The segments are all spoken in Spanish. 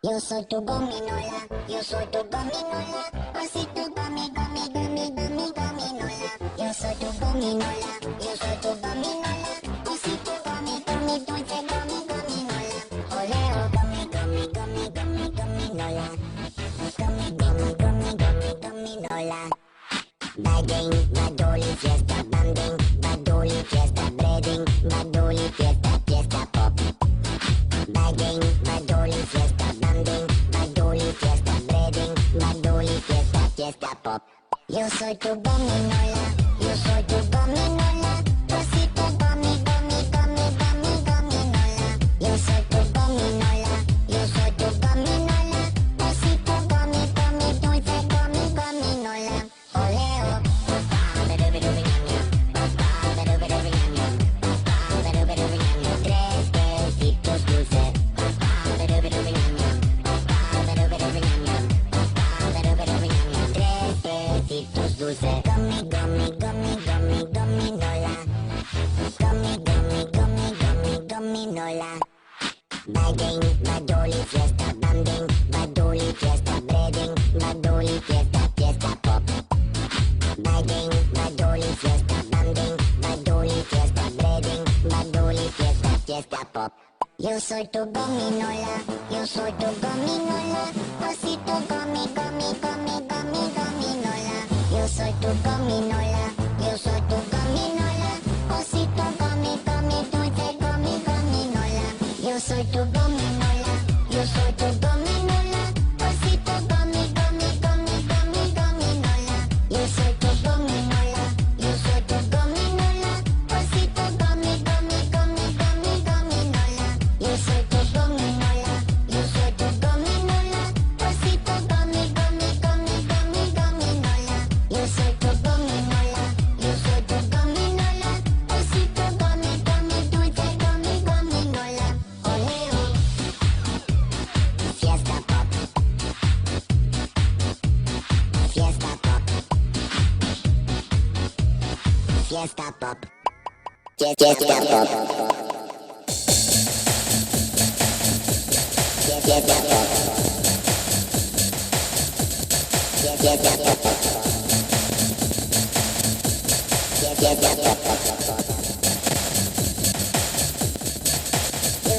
Yo soy tu gominola, yo soy tu gominola, así tu gominola. Yo soy tu gominola, yo soy tu gominola, así tu dulce gominola. Oleo, gominola, gominola. Bagging, badoli, fiesta, banding, badoli, fiesta, breading, badoli, fiesta, fiesta pop. Bagging, badoli, fiesta, banding, badoli, fiesta, breading, badoli, fiesta, fiesta pop. Yo soy tu gominola, yo soy tu gominola, así tu gominola. Yo soy tu gominola, yo soy tu gominola, así tu dulce gominola. Oleo. Tres besitos dulces. Tres besitos dulces. Gominola. Gominola. Bagging, badoli, fiesta, banding, badoli, fiesta, breading, badoli, fiesta, fiesta pop. Bagging, badoli, fiesta, banding, badoli, fiesta, breading, badoli, fiesta, fiesta pop. Yo soy tu gominola, yo soy tu gominola, así tu gominola. Yo soy tu gominola, yo soy tu gominola, así tu dulce gominola. Yo soy tu gominola, yo soy tu gominola, así tu gominola. Yo soy tu gominola, yo soy tu gominola, así tu gominola. Yo soy tu gominola, yo soy tu gominola, así tu gominola. Yo soy tu gominola, yo soy tu gominola, así tu dulce gominola. Oleo. Fiesta pop. Fiesta pop. Fiesta pop. Fiesta pop. Fiesta pop. Fiesta pop. Fiesta pop.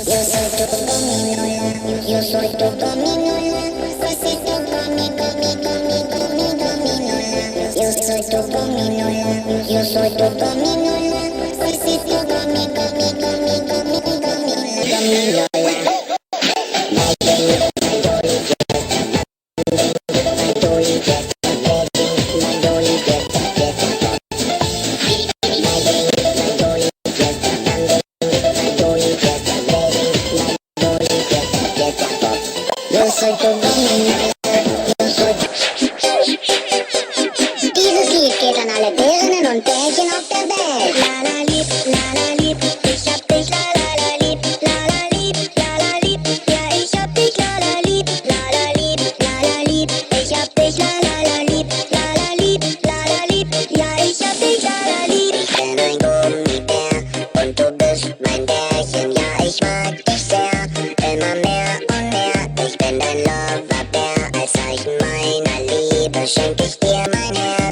Yo soy tu gominola, yo soy tu gominola, así tu gominola. Yo soy tu gominola, yo soy tu gominola, así tu gominola. Yo soy tu gominola, yo soy. Dieses Lied geht an alle Bärinnen und Bärchen auf der Welt. La la lieb, ich hab dich la la la lieb, la la lieb, ja ich hab dich la la lieb, ich hab dich la la la lieb, ja ich hab dich la la lieb. Ich bin ein Gummibär und du bist mein Bärchen, ja ich mag dich sehr, immer mehr und mehr. Ich bin dein Loverbär, als Zeichen meiner Liebe schenk ich dir mein Herz.